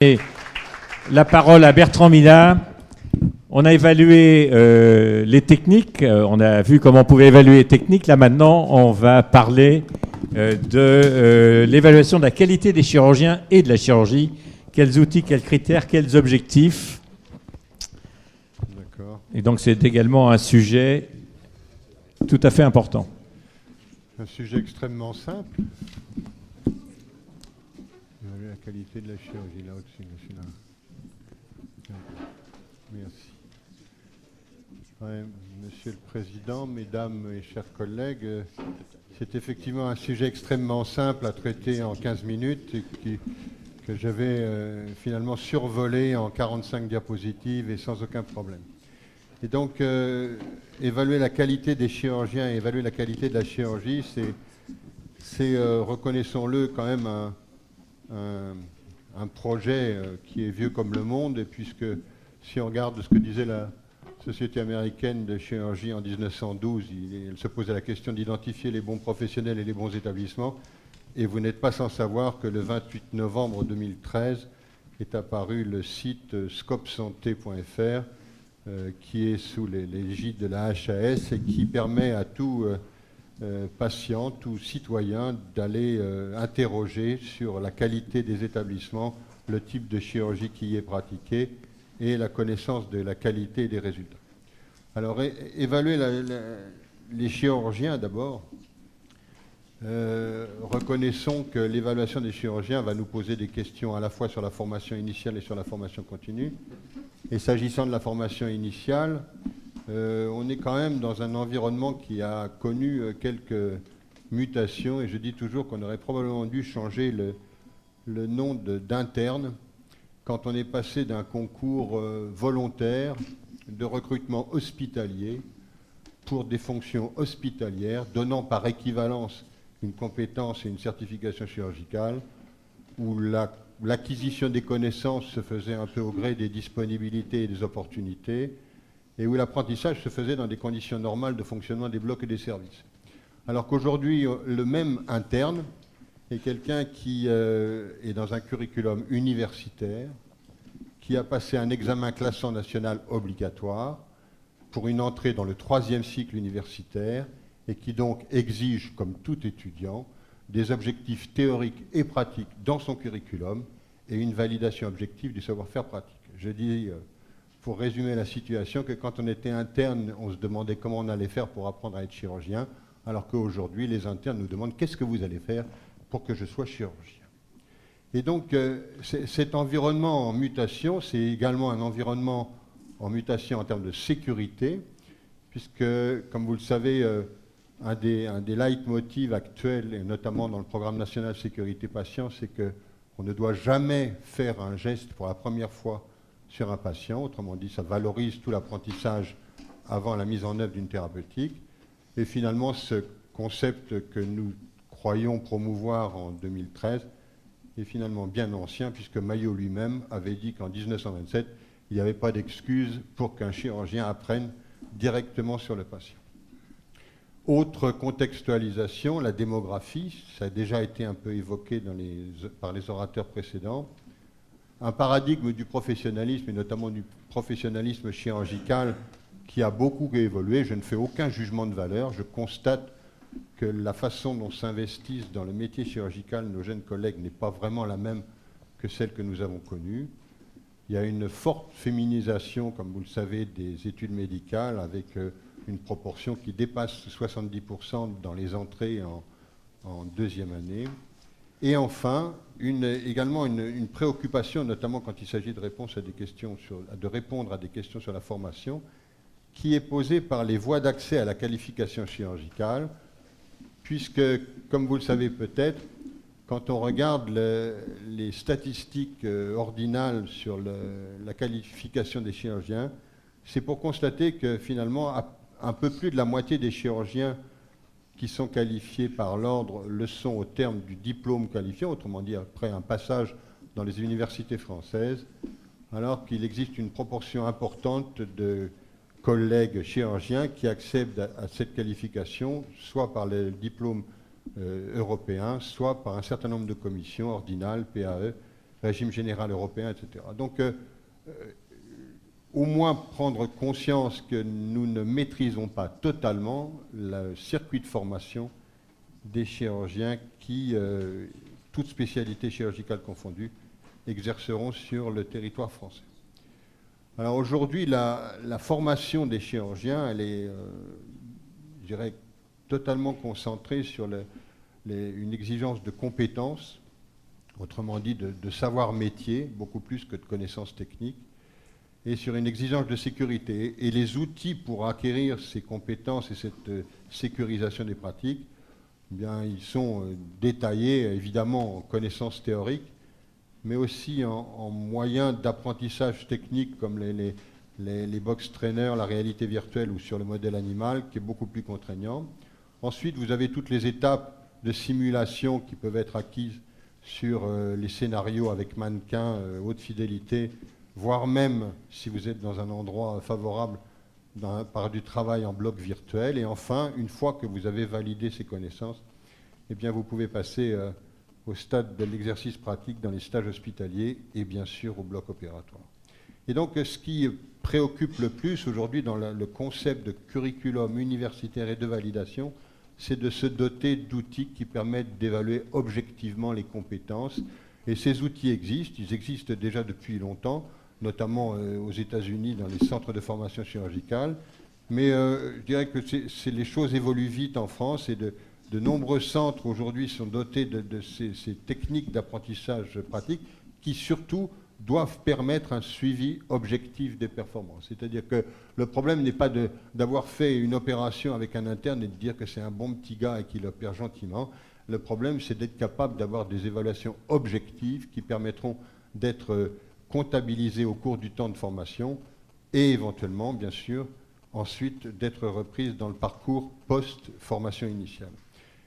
Et la parole à Bertrand Millat. On a évalué les techniques, on a vu comment on pouvait évaluer les techniques. Là maintenant, on va parler de l'évaluation de la qualité des chirurgiens et de la chirurgie. Quels outils, quels critères, quels objectifs. D'accord. Et donc c'est également un sujet tout à fait important. Un sujet extrêmement simple. Évaluer la qualité de la chirurgie, là au-dessus, là. Merci. Ouais, Monsieur le Président, Mesdames et chers collègues, c'est effectivement un sujet extrêmement simple à traiter en 15 minutes et que je vais finalement survoler en 45 diapositives et sans aucun problème. Et donc, évaluer la qualité des chirurgiens et évaluer la qualité de la chirurgie, c'est reconnaissons-le, quand même un projet qui est vieux comme le monde, et puisque si on regarde ce que disait la Société américaine de chirurgie en 1912, elle se posait la question d'identifier les bons professionnels et les bons établissements, et vous n'êtes pas sans savoir que le 28 novembre 2013 est apparu le site scopsanté.fr, qui est sous l'égide de la HAS et qui permet à tout patient, tout citoyen d'aller interroger sur la qualité des établissements, le type de chirurgie qui y est pratiquée et la connaissance de la qualité des résultats. Alors, évaluer les chirurgiens d'abord. Reconnaissons que l'évaluation des chirurgiens va nous poser des questions à la fois sur la formation initiale et sur la formation continue. Et s'agissant de la formation initiale, on est quand même dans un environnement qui a connu quelques mutations, et je dis toujours qu'on aurait probablement dû changer le nom d'interne quand on est passé d'un concours volontaire de recrutement hospitalier pour des fonctions hospitalières, donnant par équivalence une compétence et une certification chirurgicale, où l'acquisition des connaissances se faisait un peu au gré des disponibilités et des opportunités, et où l'apprentissage se faisait dans des conditions normales de fonctionnement des blocs et des services. Alors qu'aujourd'hui, le même interne est quelqu'un qui est dans un curriculum universitaire, qui a passé un examen classant national obligatoire pour une entrée dans le 3e cycle universitaire, et qui donc exige, comme tout étudiant, des objectifs théoriques et pratiques dans son curriculum et une validation objective du savoir-faire pratique. Je dis, pour résumer la situation, que quand on était interne, on se demandait comment on allait faire pour apprendre à être chirurgien, alors qu'aujourd'hui, les internes nous demandent « qu'est-ce que vous allez faire pour que je sois chirurgien ?» Et donc, cet environnement en mutation, c'est également un environnement en mutation en termes de sécurité, puisque, comme vous le savez, un des leitmotivs actuels, et notamment dans le programme national sécurité patient, c'est qu'on ne doit jamais faire un geste pour la première fois sur un patient. Autrement dit, ça valorise tout l'apprentissage avant la mise en œuvre d'une thérapeutique. Et finalement, ce concept que nous croyons promouvoir en 2013 est finalement bien ancien, puisque Maillot lui-même avait dit qu'en 1927, il n'y avait pas d'excuse pour qu'un chirurgien apprenne directement sur le patient. Autre contextualisation, la démographie, ça a déjà été un peu évoqué par les orateurs précédents. Un paradigme du professionnalisme, et notamment du professionnalisme chirurgical, qui a beaucoup évolué. Je ne fais aucun jugement de valeur, je constate que la façon dont s'investissent dans le métier chirurgical nos jeunes collègues n'est pas vraiment la même que celle que nous avons connue. Il y a une forte féminisation, comme vous le savez, des études médicales, avec une proportion qui dépasse 70% dans les entrées en 2e année. Et enfin, également une préoccupation, notamment quand il s'agit de répondre à des questions sur la formation, qui est posée par les voies d'accès à la qualification chirurgicale, puisque, comme vous le savez peut-être, quand on regarde les statistiques ordinales sur la qualification des chirurgiens, c'est pour constater que finalement, un peu plus de la moitié des chirurgiens qui sont qualifiés par l'ordre le sont au terme du diplôme qualifiant, autrement dit après un passage dans les universités françaises, alors qu'il existe une proportion importante de collègues chirurgiens qui accèdent à cette qualification, soit par le diplôme européen, soit par un certain nombre de commissions ordinales, PAE, régime général européen, etc. Donc, au moins prendre conscience que nous ne maîtrisons pas totalement le circuit de formation des chirurgiens qui, toutes spécialités chirurgicales confondues, exerceront sur le territoire français. Alors aujourd'hui, la formation des chirurgiens, elle est, je dirais, totalement concentrée sur une exigence de compétences, autrement dit de savoir métier, beaucoup plus que de connaissances techniques, et sur une exigence de sécurité. Et les outils pour acquérir ces compétences et cette sécurisation des pratiques, eh bien, ils sont détaillés évidemment en connaissances théoriques, mais aussi en moyens d'apprentissage technique comme les box trainers, la réalité virtuelle ou sur le modèle animal, qui est beaucoup plus contraignant. Ensuite, vous avez toutes les étapes de simulation qui peuvent être acquises sur les scénarios avec mannequins, haute fidélité, voire même, si vous êtes dans un endroit favorable, par du travail en bloc virtuel. Et enfin, une fois que vous avez validé ces connaissances, eh bien, vous pouvez passer au stade de l'exercice pratique dans les stages hospitaliers et bien sûr au bloc opératoire. Et donc, ce qui préoccupe le plus aujourd'hui dans le concept de curriculum universitaire et de validation, c'est de se doter d'outils qui permettent d'évaluer objectivement les compétences. Et ces outils existent, ils existent déjà depuis longtemps, notamment aux États-Unis dans les centres de formation chirurgicale. Mais je dirais que les choses évoluent vite en France et de nombreux centres aujourd'hui sont dotés de ces techniques d'apprentissage pratique qui surtout doivent permettre un suivi objectif des performances. C'est-à-dire que le problème n'est pas d'avoir fait une opération avec un interne et de dire que c'est un bon petit gars et qu'il opère gentiment. Le problème, c'est d'être capable d'avoir des évaluations objectives qui permettront d'être comptabilisées au cours du temps de formation et éventuellement, bien sûr, ensuite d'être reprises dans le parcours post-formation initiale.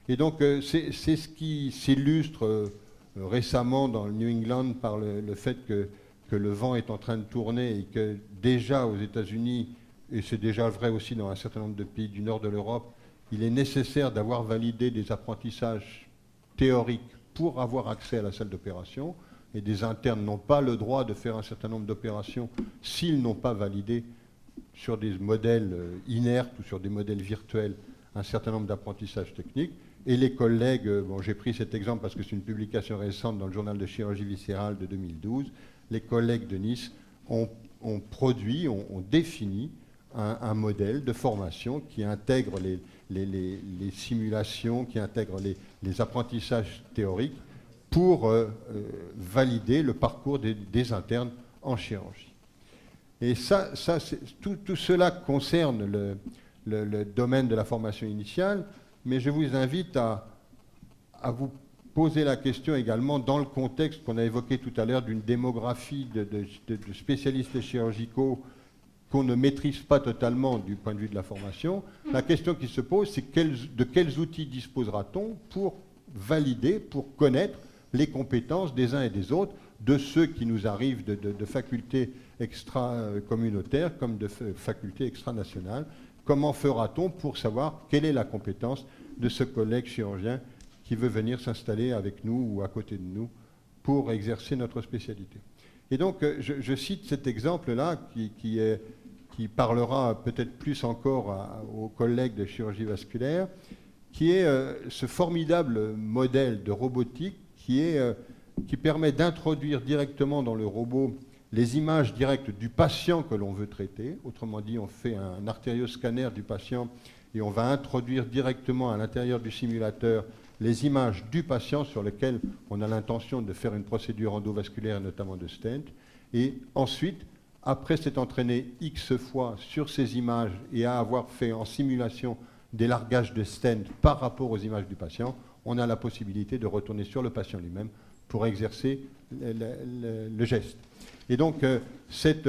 Et donc, c'est ce qui s'illustre récemment dans le New England par le fait que le vent est en train de tourner et que déjà aux États-Unis, et c'est déjà vrai aussi dans un certain nombre de pays du nord de l'Europe, il est nécessaire d'avoir validé des apprentissages théoriques pour avoir accès à la salle d'opération. Et des internes n'ont pas le droit de faire un certain nombre d'opérations s'ils n'ont pas validé sur des modèles inertes ou sur des modèles virtuels un certain nombre d'apprentissages techniques. Et les collègues, bon, j'ai pris cet exemple parce que c'est une publication récente dans le journal de chirurgie viscérale de 2012, les collègues de Nice ont défini un modèle de formation qui intègre les simulations, qui intègre les apprentissages théoriques pour valider le parcours des internes en chirurgie. Et tout cela concerne le domaine de la formation initiale, mais je vous invite à vous poser la question également dans le contexte qu'on a évoqué tout à l'heure d'une démographie de spécialistes chirurgicaux qu'on ne maîtrise pas totalement du point de vue de la formation. La question qui se pose, c'est de quels outils disposera-t-on pour valider, pour connaître les compétences des uns et des autres, de ceux qui nous arrivent de facultés extra-communautaires comme de facultés extra-nationales. Comment fera-t-on pour savoir quelle est la compétence de ce collègue chirurgien qui veut venir s'installer avec nous ou à côté de nous pour exercer notre spécialité? Et donc, je cite cet exemple-là qui parlera peut-être plus encore aux collègues de chirurgie vasculaire, qui est ce formidable modèle de robotique qui permet d'introduire directement dans le robot les images directes du patient que l'on veut traiter. Autrement dit, on fait un artérioscanner du patient et on va introduire directement à l'intérieur du simulateur les images du patient sur lequel on a l'intention de faire une procédure endovasculaire, notamment de stent. Et ensuite, après s'être entraîné X fois sur ces images et à avoir fait en simulation des largages de stent par rapport aux images du patient, on a la possibilité de retourner sur le patient lui-même pour exercer le geste. Et donc, cette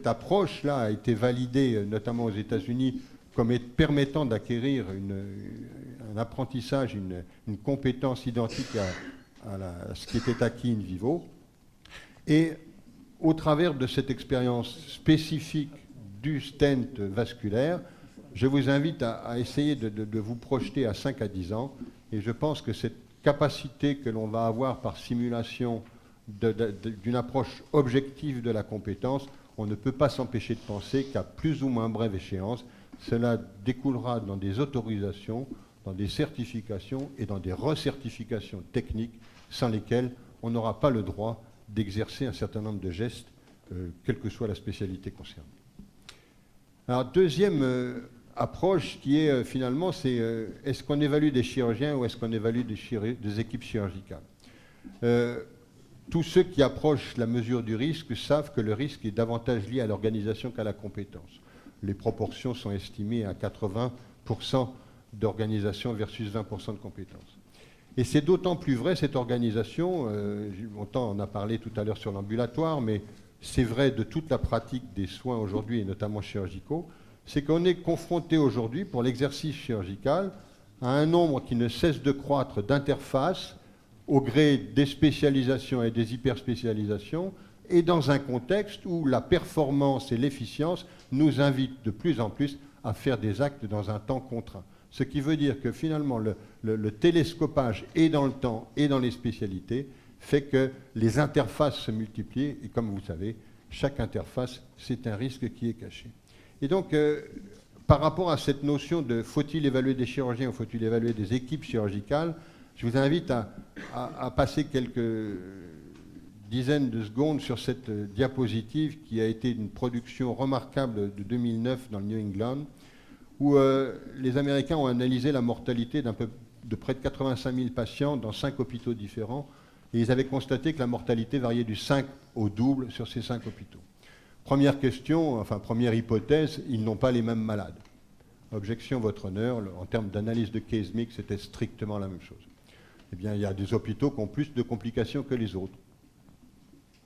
approche-là a été validée, notamment aux États-Unis, comme permettant d'acquérir un apprentissage, une compétence identique à ce qui était acquis in vivo. Et au travers de cette expérience spécifique du stent vasculaire, je vous invite à essayer de vous projeter à 5 à 10 ans. Et je pense que cette capacité que l'on va avoir par simulation d'une approche objective de la compétence, on ne peut pas s'empêcher de penser qu'à plus ou moins brève échéance, cela découlera dans des autorisations, dans des certifications et dans des recertifications techniques sans lesquelles on n'aura pas le droit d'exercer un certain nombre de gestes, quelle que soit la spécialité concernée. Alors, deuxième approche qui est finalement, c'est est-ce qu'on évalue des chirurgiens ou est-ce qu'on évalue des équipes chirurgicales? Tous ceux qui approchent la mesure du risque savent que le risque est davantage lié à l'organisation qu'à la compétence. Les proportions sont estimées à 80% d'organisation versus 20% de compétences. Et c'est d'autant plus vrai, cette organisation, on en a parlé tout à l'heure sur l'ambulatoire, mais c'est vrai de toute la pratique des soins aujourd'hui, et notamment chirurgicaux, c'est qu'on est confronté aujourd'hui, pour l'exercice chirurgical, à un nombre qui ne cesse de croître d'interfaces au gré des spécialisations et des hyperspécialisations, et dans un contexte où la performance et l'efficience nous invitent de plus en plus à faire des actes dans un temps contraint. Ce qui veut dire que finalement le télescopage et dans le temps et dans les spécialités fait que les interfaces se multiplient, et comme vous savez, chaque interface, c'est un risque qui est caché. Et donc, par rapport à cette notion de faut-il évaluer des chirurgiens ou faut-il évaluer des équipes chirurgicales, je vous invite à passer quelques dizaines de secondes sur cette diapositive qui a été une production remarquable de 2009 dans le New England, où les Américains ont analysé la mortalité de près de 85 000 patients dans 5 hôpitaux différents, et ils avaient constaté que la mortalité variait du 5 au double sur ces 5 hôpitaux. Première question, enfin première hypothèse, ils n'ont pas les mêmes malades. Objection, votre honneur, en termes d'analyse de case mix, c'était strictement la même chose. Eh bien, il y a des hôpitaux qui ont plus de complications que les autres.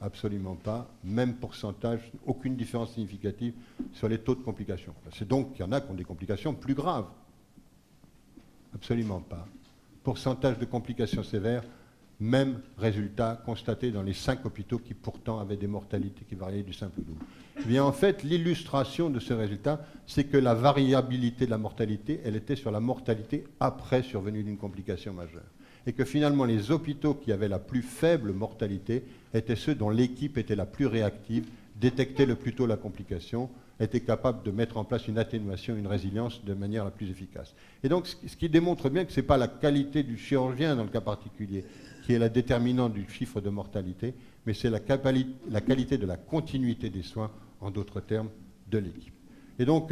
Absolument pas, même pourcentage, aucune différence significative sur les taux de complications. C'est donc qu'il y en a qui ont des complications plus graves. Absolument pas. Pourcentage de complications sévères, même résultat constaté dans les 5 hôpitaux qui pourtant avaient des mortalités qui variaient du simple au double. Eh bien, en fait, l'illustration de ce résultat, c'est que la variabilité de la mortalité, elle était sur la mortalité après survenue d'une complication majeure. Et que finalement, les hôpitaux qui avaient la plus faible mortalité étaient ceux dont l'équipe était la plus réactive, détectait le plus tôt la complication, était capable de mettre en place une atténuation, une résilience de manière la plus efficace. Et donc, ce qui démontre bien que ce n'est pas la qualité du chirurgien dans le cas particulier qui est la déterminante du chiffre de mortalité, mais c'est la qualité de la continuité des soins, en d'autres termes, de l'équipe. Et donc,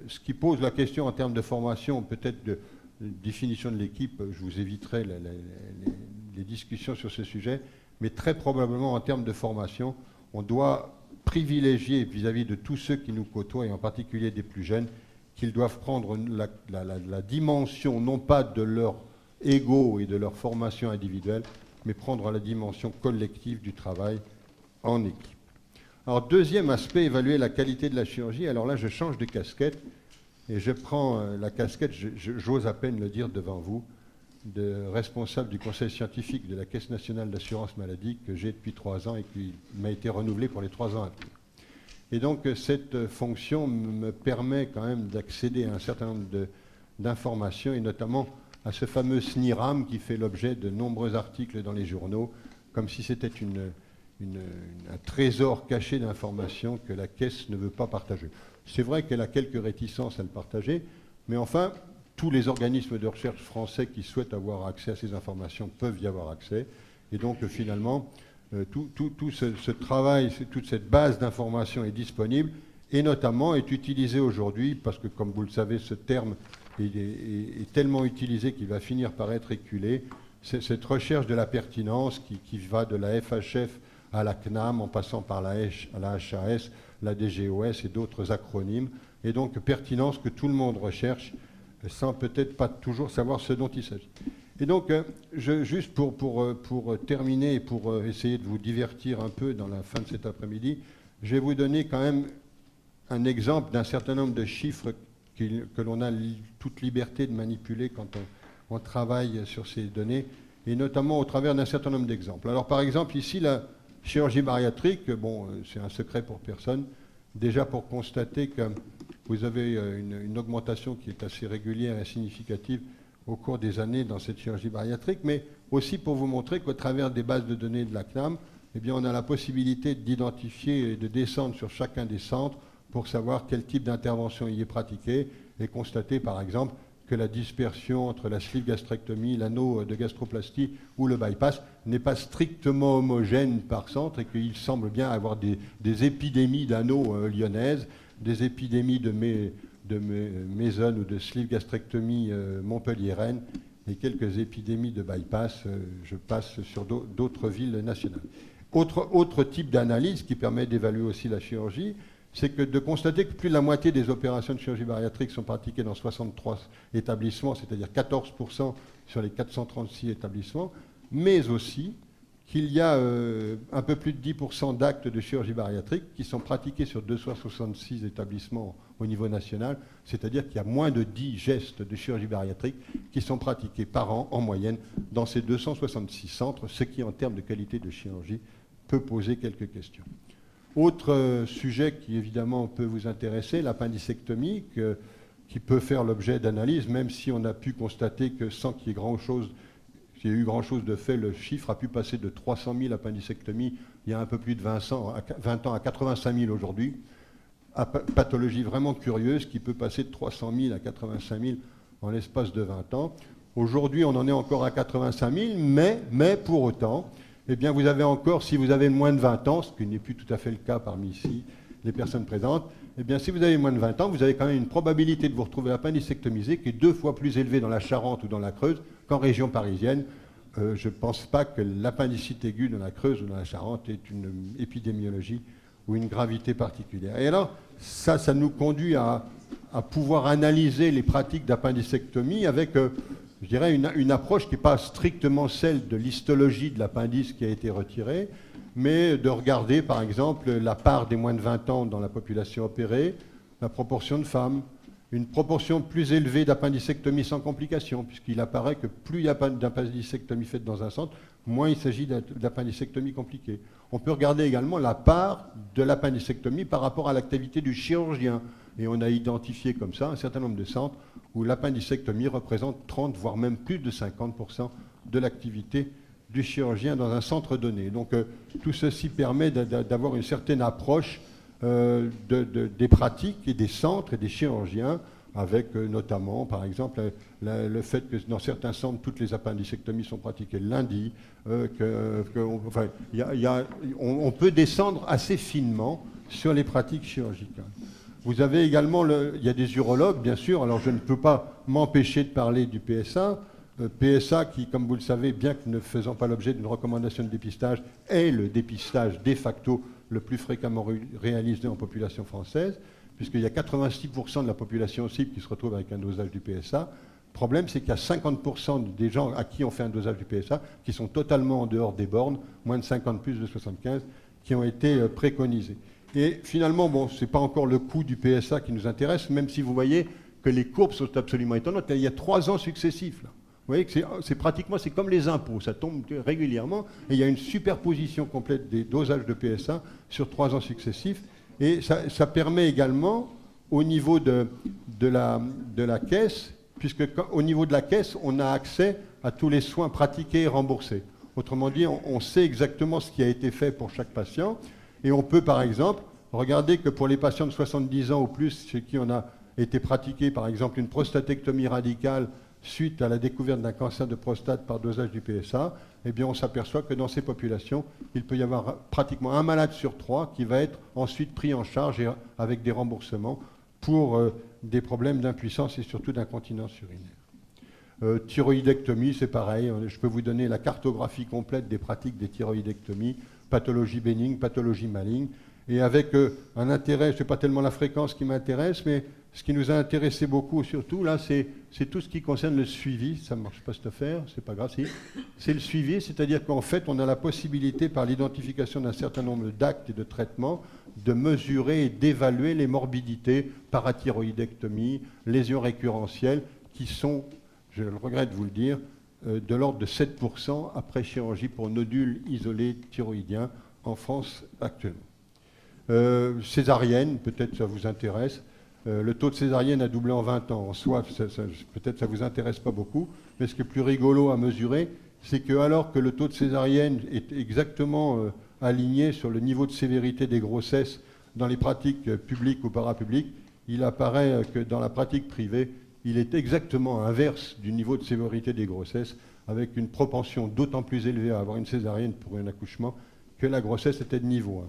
ce qui pose la question en termes de formation, peut-être de définition de l'équipe, je vous éviterai les discussions sur ce sujet, mais très probablement en termes de formation, on doit privilégier vis-à-vis de tous ceux qui nous côtoient, et en particulier des plus jeunes, qu'ils doivent prendre la dimension, non pas de leur ego et de leur formation individuelle, mais prendre la dimension collective du travail en équipe. Alors, deuxième aspect, évaluer la qualité de la chirurgie. Alors là, je change de casquette et je prends la casquette, j'ose à peine le dire devant vous, de responsable du conseil scientifique de la Caisse nationale d'assurance maladie que j'ai depuis 3 ans et qui m'a été renouvelée pour les 3 ans à venir. Et donc, cette fonction me permet quand même d'accéder à un certain nombre d'informations et notamment à ce fameux SNIRAM qui fait l'objet de nombreux articles dans les journaux, comme si c'était un trésor caché d'informations que la Caisse ne veut pas partager. C'est vrai qu'elle a quelques réticences à le partager, mais enfin, tous les organismes de recherche français qui souhaitent avoir accès à ces informations peuvent y avoir accès. Et donc, finalement, tout ce travail, toute cette base d'informations est disponible et notamment est utilisé aujourd'hui, parce que, comme vous le savez, ce terme est tellement utilisé qu'il va finir par être éculé. C'est cette recherche de la pertinence qui va de la FHF à la CNAM, en passant par la HAS, la DGOS et d'autres acronymes. Et donc, pertinence que tout le monde recherche, sans peut-être pas toujours savoir ce dont il s'agit. Et donc, juste pour terminer et pour essayer de vous divertir un peu dans la fin de cet après-midi, je vais vous donner quand même un exemple d'un certain nombre de chiffres que l'on a toute liberté de manipuler quand on travaille sur ces données, et notamment au travers d'un certain nombre d'exemples. Alors par exemple, ici, la chirurgie bariatrique, bon, c'est un secret pour personne, déjà pour constater que vous avez une augmentation qui est assez régulière et significative au cours des années dans cette chirurgie bariatrique, mais aussi pour vous montrer qu'au travers des bases de données de la CNAM, eh bien, on a la possibilité d'identifier et de descendre sur chacun des centres pour savoir quel type d'intervention y est pratiquée et constater, par exemple, que la dispersion entre la sleeve gastrectomie, l'anneau de gastroplastie ou le bypass n'est pas strictement homogène par centre et qu'il semble bien avoir des épidémies d'anneaux lyonnaises, des épidémies de mésone ou de sleeve gastrectomie montpelliéraine et quelques épidémies de bypass, je passe sur d'autres villes nationales. Autre type d'analyse qui permet d'évaluer aussi la chirurgie, c'est que de constater que plus de la moitié des opérations de chirurgie bariatrique sont pratiquées dans 63 établissements, c'est-à-dire 14% sur les 436 établissements, mais aussi qu'il y a un peu plus de 10% d'actes de chirurgie bariatrique qui sont pratiqués sur 266 établissements au niveau national, c'est-à-dire qu'il y a moins de 10 gestes de chirurgie bariatrique qui sont pratiqués par an en moyenne dans ces 266 centres, ce qui en termes de qualité de chirurgie peut poser quelques questions. Autre sujet qui évidemment peut vous intéresser, l'appendicectomie, qui peut faire l'objet d'analyse, même si on a pu constater que sans qu'il y ait eu grand-chose de fait, le chiffre a pu passer de 300 000 appendicectomies il y a un peu plus de 20 ans à 85 000 aujourd'hui. Pathologie vraiment curieuse qui peut passer de 300 000 à 85 000 en l'espace de 20 ans. Aujourd'hui, on en est encore à 85 000, mais pour autant, eh bien, vous avez encore, si vous avez moins de 20 ans, ce qui n'est plus tout à fait le cas parmi ici les personnes présentes, eh bien, si vous avez moins de 20 ans, vous avez quand même une probabilité de vous retrouver appendicectomisé qui est 2 fois plus élevée dans la Charente ou dans la Creuse qu'en région parisienne. Je ne pense pas que l'appendicite aiguë dans la Creuse ou dans la Charente ait une épidémiologie ou une gravité particulière. Et alors, ça nous conduit à pouvoir analyser les pratiques d'appendicectomie avec, je dirais, une approche qui n'est pas strictement celle de l'histologie de l'appendice qui a été retiré, mais de regarder, par exemple, la part des moins de 20 ans dans la population opérée, la proportion de femmes, une proportion plus élevée d'appendicectomie sans complications, puisqu'il apparaît que plus il y a d'appendicectomie faite dans un centre, moins il s'agit d'appendicectomie compliquée. On peut regarder également la part de l'appendicectomie par rapport à l'activité du chirurgien. Et on a identifié comme ça un certain nombre de centres où l'appendicectomie représente 30, voire même plus de 50% de l'activité du chirurgien dans un centre donné. Donc tout ceci permet d'avoir une certaine approche des pratiques et des centres et des chirurgiens, avec notamment, par exemple, le fait que dans certains centres, toutes les appendicectomies sont pratiquées le lundi. On peut descendre assez finement sur les pratiques chirurgicales. Vous avez également, il y a des urologues, bien sûr, alors je ne peux pas m'empêcher de parler du PSA. PSA qui, comme vous le savez, bien que ne faisant pas l'objet d'une recommandation de dépistage, est le dépistage de facto le plus fréquemment réalisé en population française, puisqu'il y a 86% de la population cible qui se retrouve avec un dosage du PSA. Le problème, c'est qu'il y a 50% des gens à qui on fait un dosage du PSA qui sont totalement en dehors des bornes, moins de 50, plus de 75, qui ont été préconisés. Et finalement, bon, ce n'est pas encore le coût du PSA qui nous intéresse, même si vous voyez que les courbes sont absolument étonnantes. Il y a 3 ans successifs, là. Vous voyez que c'est comme les impôts, ça tombe régulièrement, et il y a une superposition complète des dosages de PSA sur 3 ans successifs. Et ça permet également, au niveau de la caisse, puisque au niveau de la caisse, on a accès à tous les soins pratiqués et remboursés. Autrement dit, on sait exactement ce qui a été fait pour chaque patient, et on peut, par exemple, regarder que pour les patients de 70 ans ou plus, chez qui on a été pratiqué, par exemple, une prostatectomie radicale suite à la découverte d'un cancer de prostate par dosage du PSA, eh bien on s'aperçoit que dans ces populations, il peut y avoir pratiquement un malade sur 3 qui va être ensuite pris en charge et avec des remboursements pour des problèmes d'impuissance et surtout d'incontinence urinaire. Thyroïdectomie, c'est pareil, je peux vous donner la cartographie complète des pratiques des thyroïdectomies, pathologie bénigne, pathologie maligne, et avec un intérêt, ce n'est pas tellement la fréquence qui m'intéresse, mais ce qui nous a intéressé beaucoup surtout, là, c'est tout ce qui concerne le suivi. Ça ne marche pas cette affaire, c'est pas grave, si. C'est le suivi, c'est-à-dire qu'en fait, on a la possibilité, par l'identification d'un certain nombre d'actes et de traitements, de mesurer et d'évaluer les morbidités, parathyroïdectomie, lésions récurrentielles, qui sont, je le regrette de vous le dire, de l'ordre de 7% après chirurgie pour nodules isolés thyroïdiens en France actuellement. Césarienne, peut-être ça vous intéresse. Le taux de césarienne a doublé en 20 ans. En soi, peut-être ça ne vous intéresse pas beaucoup, mais ce qui est plus rigolo à mesurer, c'est que alors que le taux de césarienne est exactement aligné sur le niveau de sévérité des grossesses dans les pratiques publiques ou parapubliques, il apparaît que dans la pratique privée, il est exactement inverse du niveau de sévérité des grossesses, avec une propension d'autant plus élevée à avoir une césarienne pour un accouchement que la grossesse était de niveau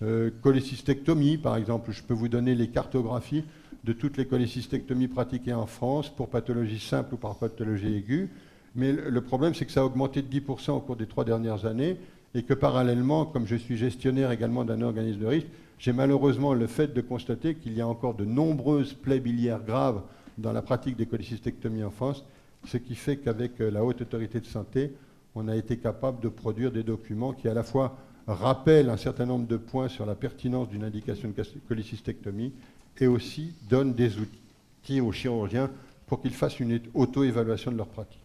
1. Cholécystectomie, par exemple, je peux vous donner les cartographies de toutes les cholécystectomies pratiquées en France pour pathologie simple ou par pathologie aiguë. Mais le problème, c'est que ça a augmenté de 10% au cours des 3 dernières années et que parallèlement, comme je suis gestionnaire également d'un organisme de risque, j'ai malheureusement le fait de constater qu'il y a encore de nombreuses plaies biliaires graves dans la pratique des cholécystectomies en France, ce qui fait qu'avec la Haute Autorité de Santé, on a été capable de produire des documents qui à la fois rappellent un certain nombre de points sur la pertinence d'une indication de cholécystectomie et aussi donnent des outils aux chirurgiens pour qu'ils fassent une auto-évaluation de leur pratique.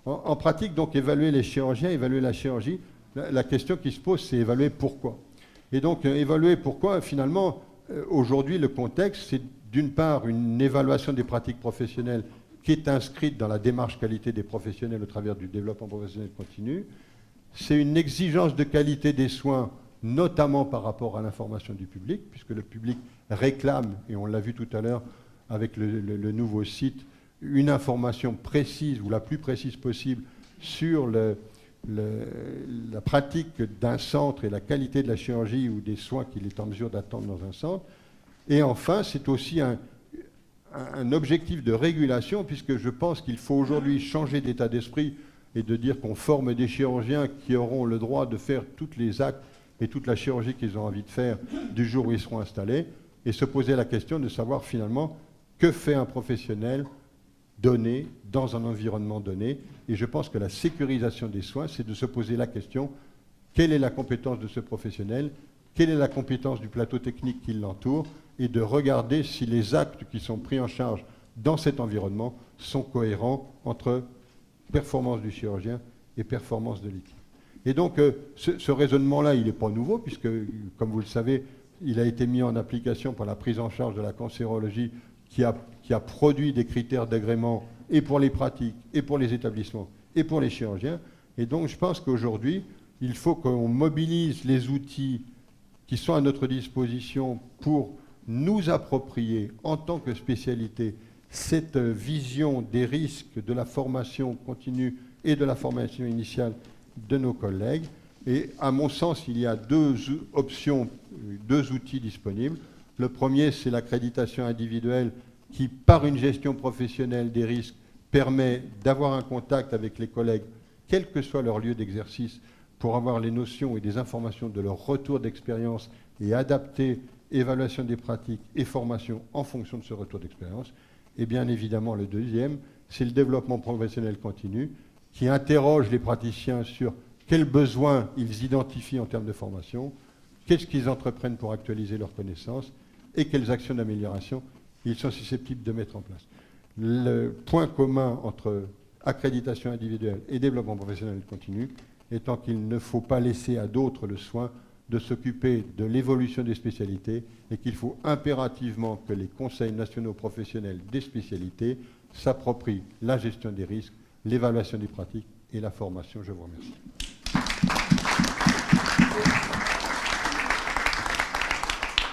En pratique, donc, évaluer les chirurgiens, évaluer la chirurgie, la question qui se pose, c'est évaluer pourquoi. Et donc, évaluer pourquoi, finalement, aujourd'hui, le contexte, c'est d'une part une évaluation des pratiques professionnelles qui est inscrite dans la démarche qualité des professionnels au travers du développement professionnel continu. C'est une exigence de qualité des soins, notamment par rapport à l'information du public, puisque le public réclame, et on l'a vu tout à l'heure avec le nouveau site, une information précise ou la plus précise possible sur la pratique d'un centre et la qualité de la chirurgie ou des soins qu'il est en mesure d'attendre dans un centre. Et enfin, c'est aussi un objectif de régulation, puisque je pense qu'il faut aujourd'hui changer d'état d'esprit et de dire qu'on forme des chirurgiens qui auront le droit de faire tous les actes et toute la chirurgie qu'ils ont envie de faire du jour où ils seront installés, et se poser la question de savoir finalement que fait un professionnel donné dans un environnement donné. Et je pense que la sécurisation des soins, c'est de se poser la question, quelle est la compétence de ce professionnel, quelle est la compétence du plateau technique qui l'entoure, et de regarder si les actes qui sont pris en charge dans cet environnement sont cohérents entre performance du chirurgien et performance de l'équipe. Et donc, ce raisonnement-là, il n'est pas nouveau, puisque, comme vous le savez, il a été mis en application par la prise en charge de la cancérologie qui a produit des critères d'agrément et pour les pratiques, et pour les établissements, et pour les chirurgiens. Et donc, je pense qu'aujourd'hui, il faut qu'on mobilise les outils qui sont à notre disposition pour nous approprier, en tant que spécialité, cette vision des risques de la formation continue et de la formation initiale de nos collègues. Et à mon sens, il y a 2 options, 2 outils disponibles. Le premier, c'est l'accréditation individuelle qui, par une gestion professionnelle des risques, permet d'avoir un contact avec les collègues, quel que soit leur lieu d'exercice, pour avoir les notions et des informations de leur retour d'expérience et adapter évaluation des pratiques et formation en fonction de ce retour d'expérience. Et bien évidemment, le deuxième, c'est le développement professionnel continu qui interroge les praticiens sur quels besoins ils identifient en termes de formation, qu'est-ce qu'ils entreprennent pour actualiser leurs connaissances et quelles actions d'amélioration ils sont susceptibles de mettre en place. Le point commun entre accréditation individuelle et développement professionnel continu étant qu'il ne faut pas laisser à d'autres le soin de s'occuper de l'évolution des spécialités et qu'il faut impérativement que les conseils nationaux professionnels des spécialités s'approprient la gestion des risques, l'évaluation des pratiques et la formation. Je vous remercie.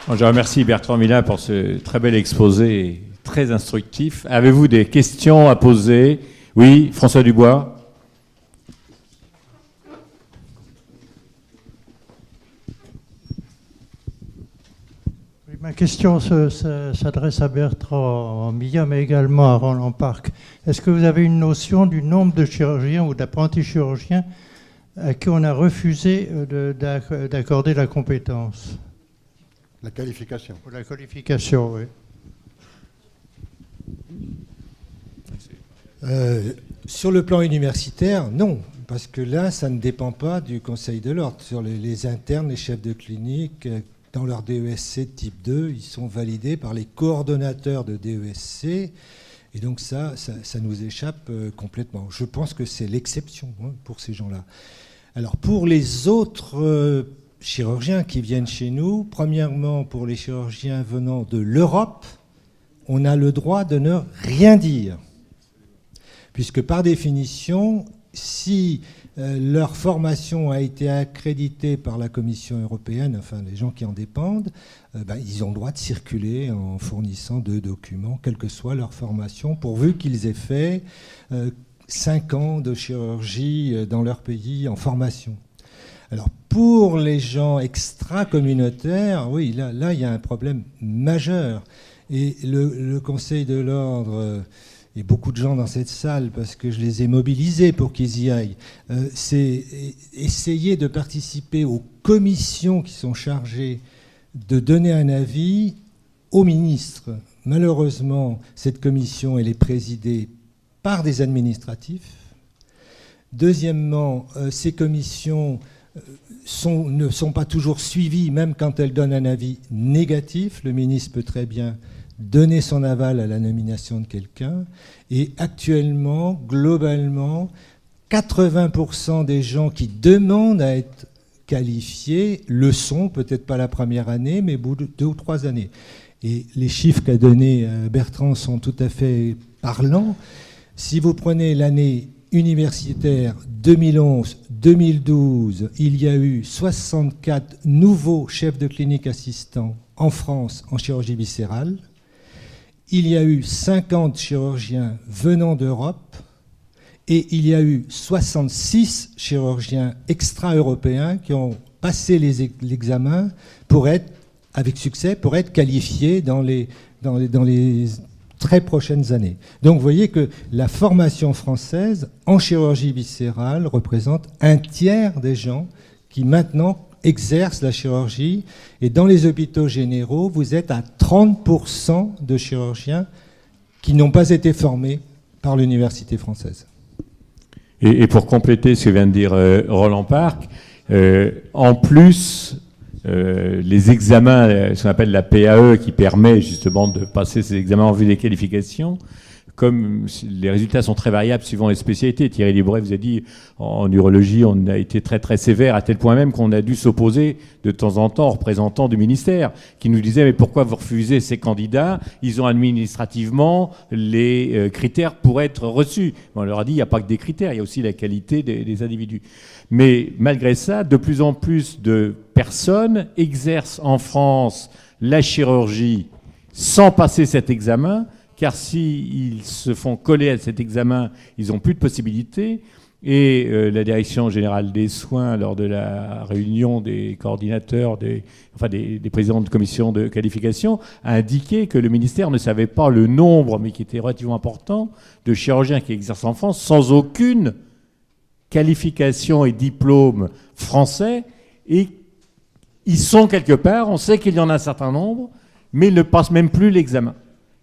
Je remercie Bertrand Millat pour ce très bel exposé, très instructif. Avez-vous des questions à poser? Oui, François Dubois. Ma question s'adresse à Bertrand Millat, mais également à Roland Parc. Est-ce que vous avez une notion du nombre de chirurgiens ou d'apprentis chirurgiens à qui on a refusé d'accorder la compétence? La qualification. La qualification, oui. Sur le plan universitaire, non, parce que là, ça ne dépend pas du Conseil de l'Ordre. Sur les internes, les chefs de clinique, dans leur DESC type 2, ils sont validés par les coordonnateurs de DESC, et donc ça nous échappe complètement. Je pense que c'est l'exception pour ces gens-là. Alors, pour les autres chirurgiens qui viennent chez nous, premièrement, pour les chirurgiens venant de l'Europe, on a le droit de ne rien dire, puisque par définition, si leur formation a été accréditée par la Commission européenne, enfin les gens qui en dépendent, ils ont le droit de circuler en fournissant 2 documents, quelle que soit leur formation, pourvu qu'ils aient fait 5 ans de chirurgie dans leur pays en formation. Alors pour les gens extra-communautaires, oui, là il y a un problème majeur. Et le Conseil de l'Ordre... et beaucoup de gens dans cette salle, parce que je les ai mobilisés pour qu'ils y aillent, c'est essayer de participer aux commissions qui sont chargées de donner un avis aux ministres. Malheureusement, cette commission, elle est présidée par des administratifs. Deuxièmement, ces commissions ne sont pas toujours suivies, même quand elles donnent un avis négatif. Le ministre peut très bien donner son aval à la nomination de quelqu'un. Et actuellement, globalement, 80% des gens qui demandent à être qualifiés le sont, peut-être pas la première année, mais au bout de 2 ou 3 années. Et les chiffres qu'a donné Bertrand sont tout à fait parlants. Si vous prenez l'année universitaire 2011-2012, il y a eu 64 nouveaux chefs de clinique assistants en France en chirurgie viscérale. Il y a eu 50 chirurgiens venant d'Europe et il y a eu 66 chirurgiens extra-européens qui ont passé l'examen pour être, avec succès, pour être qualifiés dans les très prochaines années. Donc vous voyez que la formation française en chirurgie viscérale représente 1/3 des gens qui maintenant exercent la chirurgie. Et dans les hôpitaux généraux, vous êtes à 30% de chirurgiens qui n'ont pas été formés par l'université française. Et pour compléter ce que vient de dire Roland Parc, en plus, les examens, ce qu'on appelle la PAE, qui permet justement de passer ces examens en vue des qualifications, comme les résultats sont très variables suivant les spécialités. Thierry Libret vous a dit, en urologie, on a été très très sévère, à tel point même qu'on a dû s'opposer de temps en temps aux représentants du ministère, qui nous disaient, mais pourquoi vous refusez ces candidats? Ils ont administrativement les critères pour être reçus. On leur a dit, il n'y a pas que des critères, il y a aussi la qualité des individus. Mais malgré ça, de plus en plus de personnes exercent en France la chirurgie sans passer cet examen, car s'ils se font coller à cet examen, ils n'ont plus de possibilités. Et la Direction générale des soins, lors de la réunion des coordinateurs, des présidents de commission de qualification, a indiqué que le ministère ne savait pas le nombre, mais qui était relativement important, de chirurgiens qui exercent en France sans aucune qualification et diplôme français. Et ils sont quelque part, on sait qu'il y en a un certain nombre, mais ils ne passent même plus l'examen.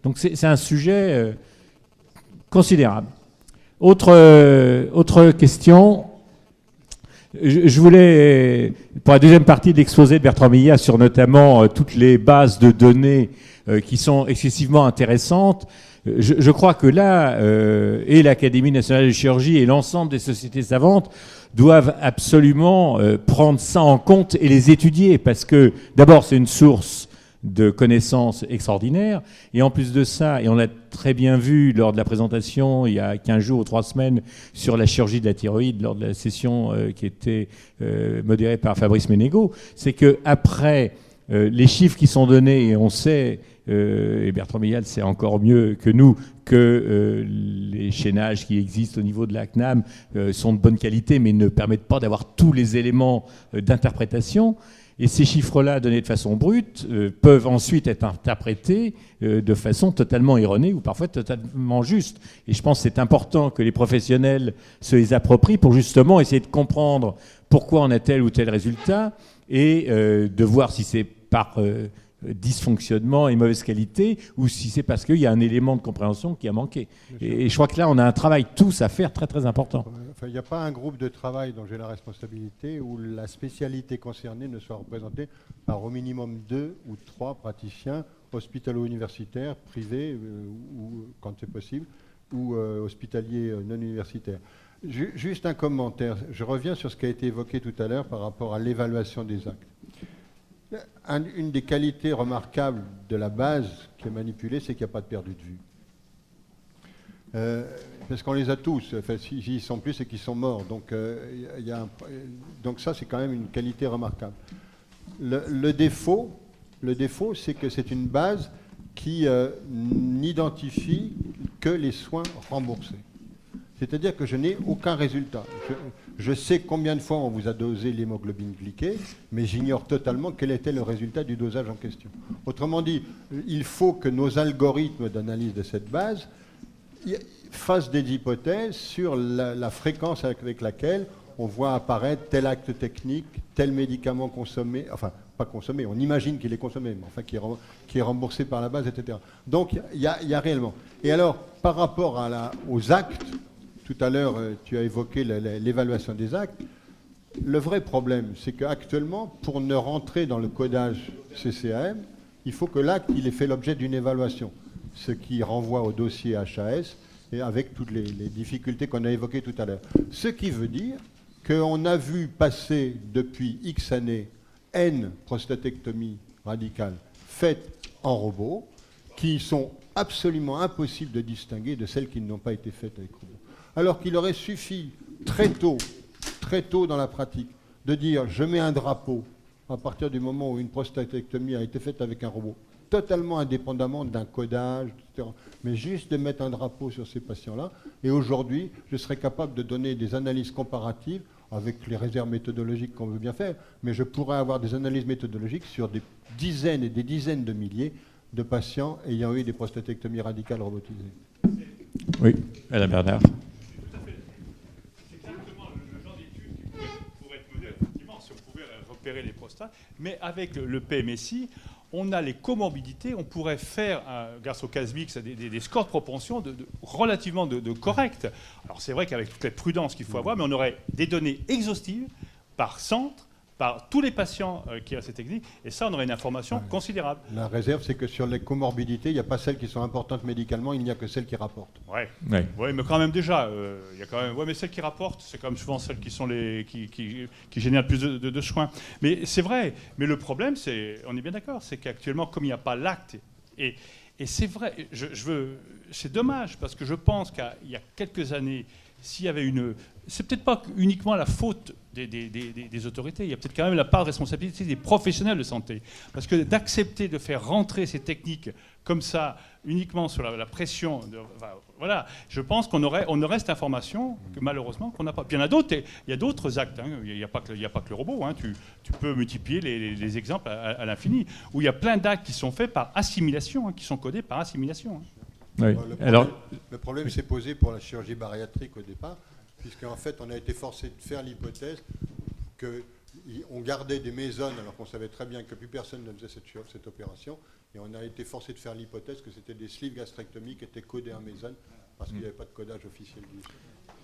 Donc c'est un sujet considérable. Autre question. Je voulais, pour la deuxième partie de l'exposé de Bertrand Millat sur notamment toutes les bases de données qui sont excessivement intéressantes, je crois que là, et l'Académie nationale de chirurgie et l'ensemble des sociétés savantes doivent absolument prendre ça en compte et les étudier, parce que d'abord c'est une source de connaissances extraordinaires. Et en plus de ça, et on l'a très bien vu lors de la présentation il y a 15 jours ou 3 semaines sur la chirurgie de la thyroïde, lors de la session qui était modérée par Fabrice Ménégo, c'est qu'après les chiffres qui sont donnés, et on sait, et Bertrand Millat sait encore mieux que nous, que les chaînages qui existent au niveau de la CNAM sont de bonne qualité, mais ne permettent pas d'avoir tous les éléments d'interprétation. Et ces chiffres-là, donnés de façon brute, peuvent ensuite être interprétés de façon totalement erronée ou parfois totalement juste. Et je pense que c'est important que les professionnels se les approprient pour justement essayer de comprendre pourquoi on a tel ou tel résultat et de voir si c'est par dysfonctionnement et mauvaise qualité ou si c'est parce qu'il y a un élément de compréhension qui a manqué. Et je crois que là, on a un travail tous à faire très très important. Il n'y a pas un groupe de travail dont j'ai la responsabilité où la spécialité concernée ne soit représentée par au minimum 2 ou 3 praticiens hospitalo-universitaires, privés, ou quand c'est possible, ou hospitaliers non universitaires. Juste un commentaire. Je reviens sur ce qui a été évoqué tout à l'heure par rapport à l'évaluation des actes. Une des qualités remarquables de la base qui est manipulée, c'est qu'il n'y a pas de perdu de vue. Parce qu'on les a tous. Enfin, s'ils sont plus, c'est qu'ils sont morts. Donc, donc ça, c'est quand même une qualité remarquable. Le défaut, c'est que c'est une base qui n'identifie que les soins remboursés. C'est-à-dire que je n'ai aucun résultat. Je sais combien de fois on vous a dosé l'hémoglobine glyquée, mais j'ignore totalement quel était le résultat du dosage en question. Autrement dit, il faut que nos algorithmes d'analyse de cette base fassent des hypothèses sur la fréquence avec laquelle on voit apparaître tel acte technique, tel médicament consommé, enfin pas consommé, on imagine qu'il est consommé, mais enfin qui est remboursé par la base, etc. Donc il y a réellement. Et alors, par rapport aux actes, tout à l'heure tu as évoqué l'évaluation des actes, le vrai problème, c'est qu'actuellement, pour ne rentrer dans le codage CCAM, il faut que l'acte il ait fait l'objet d'une évaluation, ce qui renvoie au dossier HAS, et avec toutes les difficultés qu'on a évoquées tout à l'heure. Ce qui veut dire qu'on a vu passer depuis X années N prostatectomies radicales faites en robot, qui sont absolument impossibles de distinguer de celles qui n'ont pas été faites avec robot. Alors qu'il aurait suffi très tôt dans la pratique, de dire je mets un drapeau à partir du moment où une prostatectomie a été faite avec un robot, totalement indépendamment d'un codage, etc. Mais juste de mettre un drapeau sur ces patients-là. Et aujourd'hui, je serais capable de donner des analyses comparatives avec les réserves méthodologiques qu'on veut bien faire, mais je pourrais avoir des analyses méthodologiques sur des dizaines et des dizaines de milliers de patients ayant eu des prostatectomies radicales robotisées. Oui, Alain Bernard. Tout à fait. C'est exactement le genre d'études qui pourrait être menées, effectivement, si on pouvait repérer les prostates. Mais avec le PMSI, on a les comorbidités, on pourrait faire, grâce au CASMIX, des scores de propension relativement de corrects. Alors c'est vrai qu'avec toute la prudence qu'il faut avoir, mais on aurait des données exhaustives par centre, par tous les patients qui ont cette technique, et ça, on aurait une information considérable. La réserve, c'est que sur les comorbidités, il n'y a pas celles qui sont importantes médicalement, il n'y a que celles qui rapportent. Ouais, mais quand même déjà, il y a quand même. Ouais, mais celles qui rapportent, c'est quand même souvent celles qui sont qui génèrent le plus de soins. Mais c'est vrai. Mais le problème, c'est, on est bien d'accord, c'est qu'actuellement, comme il n'y a pas l'acte, et c'est vrai, c'est dommage parce que je pense qu'il y a quelques années, s'il y avait c'est peut-être pas uniquement la faute des autorités, il y a peut-être quand même la part de responsabilité des professionnels de santé. Parce que d'accepter de faire rentrer ces techniques comme ça, uniquement sur la pression, voilà, je pense qu'on aurait cette information que malheureusement qu'on n'a pas. Puis il y en a d'autres, il y a d'autres actes, hein. Il n'y a pas que le robot, hein. Tu peux multiplier les exemples à l'infini, où il y a plein d'actes qui sont faits par assimilation, hein, qui sont codés par assimilation. Hein. Oui. Le problème s'est posé pour la chirurgie bariatrique au départ, puisqu'en fait, on a été forcé de faire l'hypothèse qu'on gardait des mésones, alors qu'on savait très bien que plus personne ne faisait cette opération, et on a été forcé de faire l'hypothèse que c'était des sleeve gastrectomies qui étaient codées en mésone, parce qu'il n'y avait pas de codage officiel.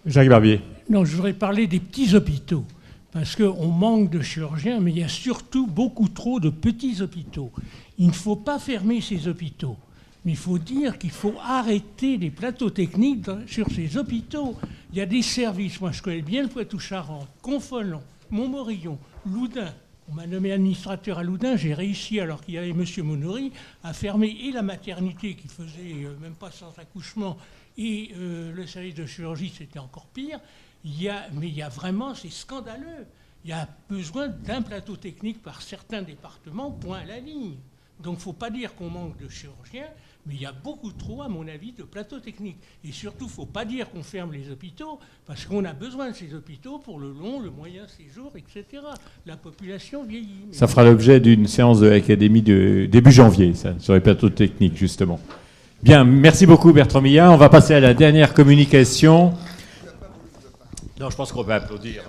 Jacques Barbier. Non, je voudrais parler des petits hôpitaux, parce qu'on manque de chirurgiens, mais il y a surtout beaucoup trop de petits hôpitaux. Il ne faut pas fermer ces hôpitaux. Mais il faut dire qu'il faut arrêter les plateaux techniques sur ces hôpitaux. Il y a des services, moi je connais bien le Poitou-Charentes, Confolens, Montmorillon, Loudun. On m'a nommé administrateur à Loudun, j'ai réussi, alors qu'il y avait M. Monnery, à fermer et la maternité qui faisait même pas sans accouchement, et le service de chirurgie, c'était encore pire. Mais il y a vraiment, c'est scandaleux. Il y a besoin d'un plateau technique par certains départements, point à la ligne. Donc il ne faut pas dire qu'on manque de chirurgiens, mais il y a beaucoup trop, à mon avis, de plateaux techniques. Et surtout, il ne faut pas dire qu'on ferme les hôpitaux, parce qu'on a besoin de ces hôpitaux pour le long, le moyen séjour, etc. La population vieillit. Ça fera l'objet d'une séance de l'académie de début janvier, ça, sur les plateaux techniques, justement. Bien, merci beaucoup Bertrand Millat. On va passer à la dernière communication. Non, je pense qu'on va applaudir.